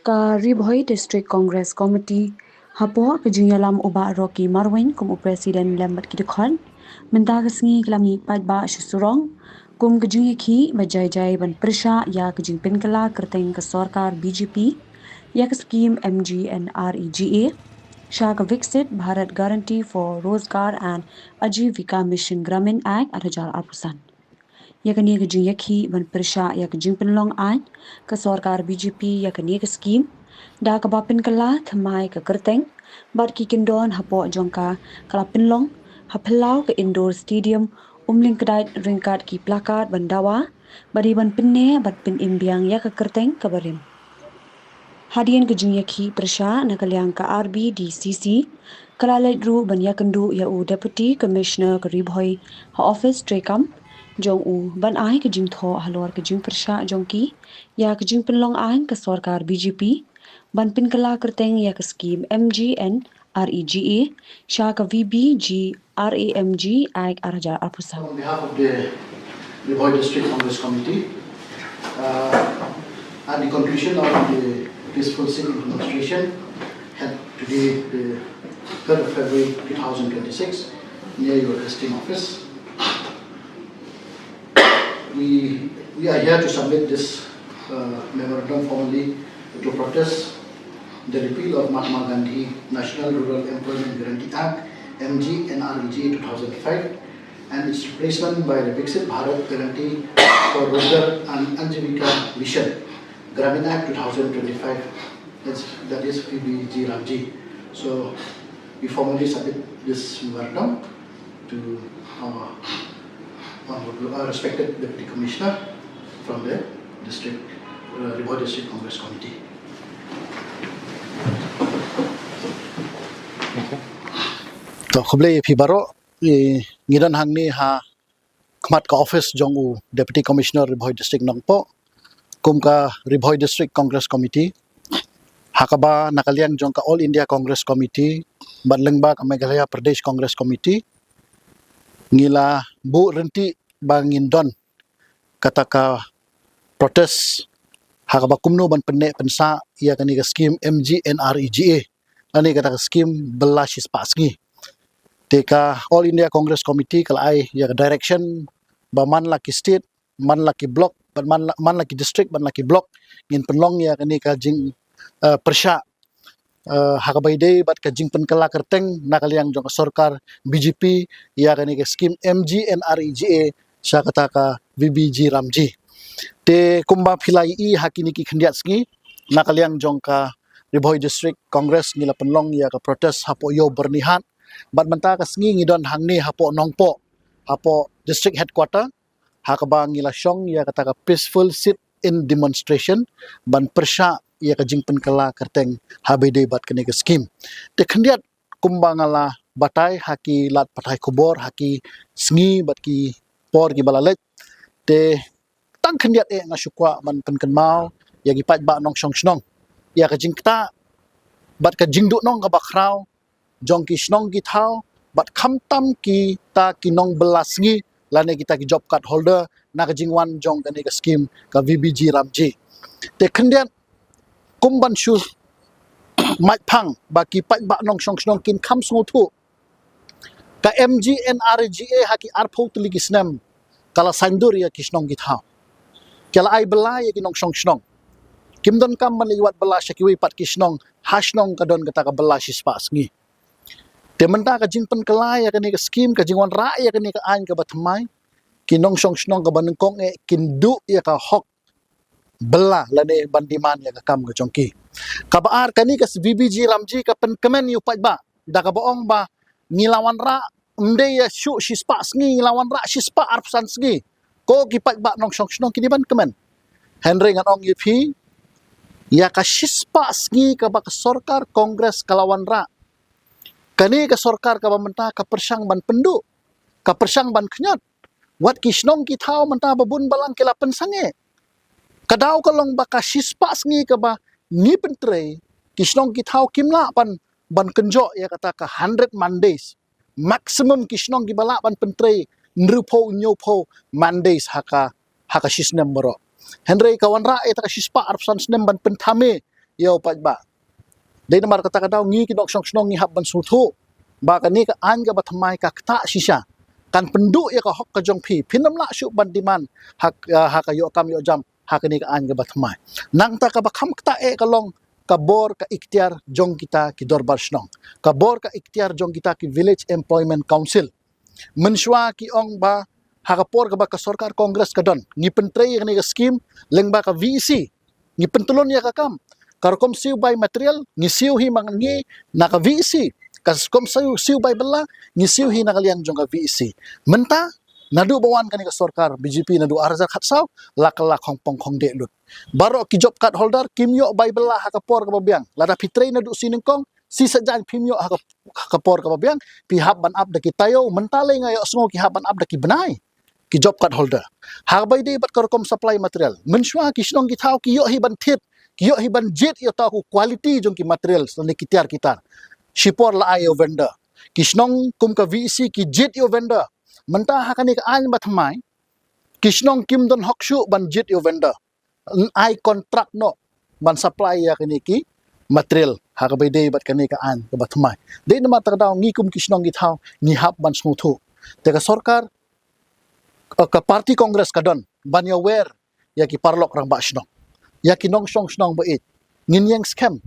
Ka Ribhoi District Congress Committee hapo kejunyalam uba Rocky Marwin como presiden lembat kidukhan mentagasngi kelami padba syusurong kum kejunya ki bajai-jai ban persha ya kejung penkala kerteng ke sorkar BJP ya ke skim MGNREGA Shah ka Viksit Bharat Guarantee for Rozgar and Ajivika Mission Gramin Act 2008 yakni kejung yakhi ban persha ya kejung penlong an ke sorkar BJP yakni ke skim da ka bapin kala thamai ka kerteng bat ki kindon hapo jongka kala penlong hapelau ke indoor stadium umling kedai ringkat ki plakat bandawa bari ban pinne bat pin imbiang ya ka kerteng ka barim hadian kejung yakhi persha nakaliang ka RBDCC kala ledru ban yakendu ya u deputy commissioner ka Ribhoi ha office trekam jong u ban ai ke jing tho halor ke jing persha jong ki ya ke jing penlong ai ke sorkar BJP ban pin kala kerteng ya ke skim MGN REGA sha ka VBG RAMG ai arja apusa On behalf of the Ribhoi District Congress Committee, at the conclusion of the peaceful civil demonstration held today, the 3rd of February 2026, near your listing office, we are here to submit this memorandum formally to protest the repeal of Mahatma Gandhi National Rural Employment Guarantee Act MGNREGA 2005 and its replacement by the Viksit Bharat Guarantee for Rozgar and Ajivika Mission Gramin Act 2025, that is VBG Ramji. So we formally submit this memorandum to our respected Deputy Commissioner from the district, Ribhoi District Congress Committee. To khuble phi baro ngidan hangni ha khmat ka office jong u deputy commissioner Ribhoi district nangpo kum ka Ribhoi district congress committee hakaba nakaliang jong ka all india congress committee banlengba ka meghalaya pradesh congress committee ngila bu renti bangindon kataka protest hakaba kumno ban penne pensa ia kani ka scheme MGNREGA ani kata ka scheme belashis pasngi Teka All India Congress Committee kalau ai ya direction baman laki state, man laki block, man laki district, man laki block ngin penlong ya kani kajing persya hakabai day bat kajing penkala kerteng nakaliang jong sorkar BJP ya kani ke scheme MGNREGA sya kata ka VBG Ramji. Te kumba philai I hakini ki khendiat sngi nakaliang jong ka Ribhoi District Congress ngila penlong ya ka protest hapo yo bernihat bat menta ka sngi ngidon hangni hapo nongpo hapo district headquarter hakaba ngila shong ya kata ka peaceful sit in demonstration ban persya ya ka jingpen kala kerteng habede bat kene ka scheme te khendiat kumba ngala batai haki lat patai kubor haki sngi bat ki por ki balalet te tang khendiat ngasukwa man penken mau ya gi pat ba nong shong snong ya ka jingta bat ka jingdu nong ka bakrau jong ki snong ki thau bat kham tam ki ta ki nong belasngi lane kita ki job card holder na ka jingwan jong kani ka scheme ka VBG Ramji te khendian kumban shu mai phang ba ki pat ba nong shong snong kin kham sngo thu ka MGNREGA haki arpho tuli ki snem kala sandur ya ki snong ki thau kala ai bela ya ki nong shong snong kimdon kam man liwat bela shakiwi pat ki snong hasnong kadon kata ka bela shispa sngi Tementa ka jingpen kelai ya kani ka scheme ka jingwan ra ya kani ka an ka batmai kinong shong snong ka banengkong kindu ya ka hok bela lane bandiman ya ka kam ka jongki ka baar kani ka VBG Ramji ka penkemen yu pat ba da ka boong ba ngilawan ra mde ya shu shispa sngi ngilawan ra shispa arpsan sngi ko ki pat ba nong shong snong kini ban kemen Henry ngan ong yipi ya ka shispa sngi ka ba ka sorkar kongres kalawan ra Kani ka sorkar ka bamenta ka persang ban pendu, ka persang ban kenyat. Wat kisnong ki thau menta babun balang kila pensange. Kadau kalong ba ka shispa sngi ka ba ni pentre kisnong ki thau kimla pan ban kenjo ya kata ka 100 Mondays. Maximum kisnong ki bala ban pentre nrupo nyopo Mondays haka shisnem baro. Henry kawan ra eta ka shispa arpsan snem ban pentame yo pa ba dai na mar kata daw ngi kinok snong ngi habban suthu ba ka ni ka an ga batmai ka ta shisha kan pendu ya ka hok ka jong phi phinam la shu ban diman hak hak yo kam yo jam hak ni ka an ga batmai nang ta ka bakham ta e ka long ka bor ka ikhtiar jong kita ki dorbar snong ka bor ka ikhtiar jong kita ki village employment council menshwa ki ong ba hakapor ka ba ka sarkar congress ka don ni pentrei ni ka scheme leng ba ka VC ni pentulon ya ka kam karkom siu by material ni siu hi mangi na ka VC kaskom siu by bela ni siu hi na kaliang jong ka VC menta nadu bawan kan ka sarkar BJP nadu arzak khatsau lakala khongpong khong de lut baro ki job card holder kimyo by bela hakapor ka babiang lada fitrei nadu sinengkong si sajan pimyo hakapor ka babiang pi haban up da kitayo mentale ngayo sngo ki haban up da ki benai ki job card holder habai de bat korkom supply material menshwa ki snong ki thau ki yo hi ban thit ki yo hi ban jet yo ta ku quality jong ki material sani kitiar kita shipor la ayo vendor ki snong kum ka VC ki jet yo vendor menta hakani ka an batmai ki snong kim don hokshu ban jet yo vendor ai contract no ban supply ya kini ki material hakabai de bat kani ka an ka batmai de na mata daw ngi kum ki snong ki thau ni hab ban smuthu te ka sarkar ka parti kongres kadon ban ya wer ya ki parlok rang ba snong ya ki nong snong ba it ngin yang scam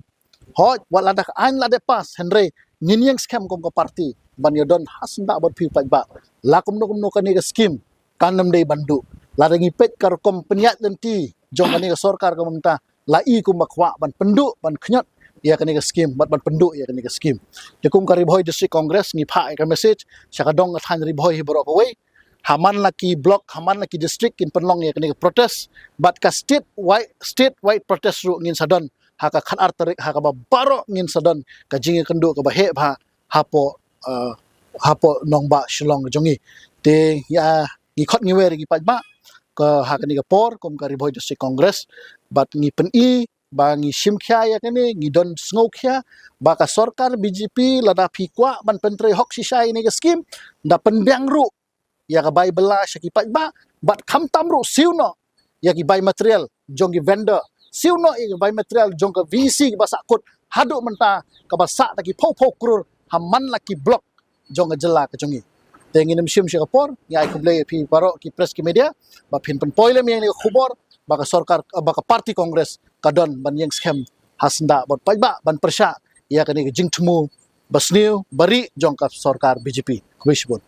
hot wala dak an la de pas henry ngin yang scam kom ka parti ban ya don hasnda bot pi pa ba lakum no kani ka scheme kanam de bandu la ngi pet kar kom penyat lenti jong kani ka sarkar ka menta la i kum bakwa ban pendu ban khnyat ya kani ka scheme ban pendu ya kani ka scheme yakum ka ribhoi district congress ngi pha ka message saka dong ka than ribhoi hi borok away haman laki block haman laki district in penlong ya kini protest but ka state wide protest ru ngin sadon haka khat artarik haka ba baro ngin sadon ka jingi kendu ka ba he bha hapo nong ba shilong jongi te ya ngi khot ngi wer gi pa ba ka haka ni ka por kom ka riboi district congress but ngi pen i ba ngi sim khya ya kini ngi don sngo khya ba ka sarkar BJP lada phi kwa ban pentre hok sisai ni ka scheme da penbyang ru ya ka bai bela syaki pat ba bat kham tam ru siu no ya ki bai material jong ki vendor siu no ya bai material jong ka VC ba sakut hadu menta ka ba sa ta ki pho krur haman la ki block jong ka jela ka jongi tengi nem sim syaka por ya ku ble pi baro ki press ki media ba phin pen poile mi ni khubor ba ka sarkar ba ka parti kongres ka don ban yang scam hasnda bot pai ba ban persya ya ka ni jingtmu basniu bari jong ka sarkar BJP kubishbon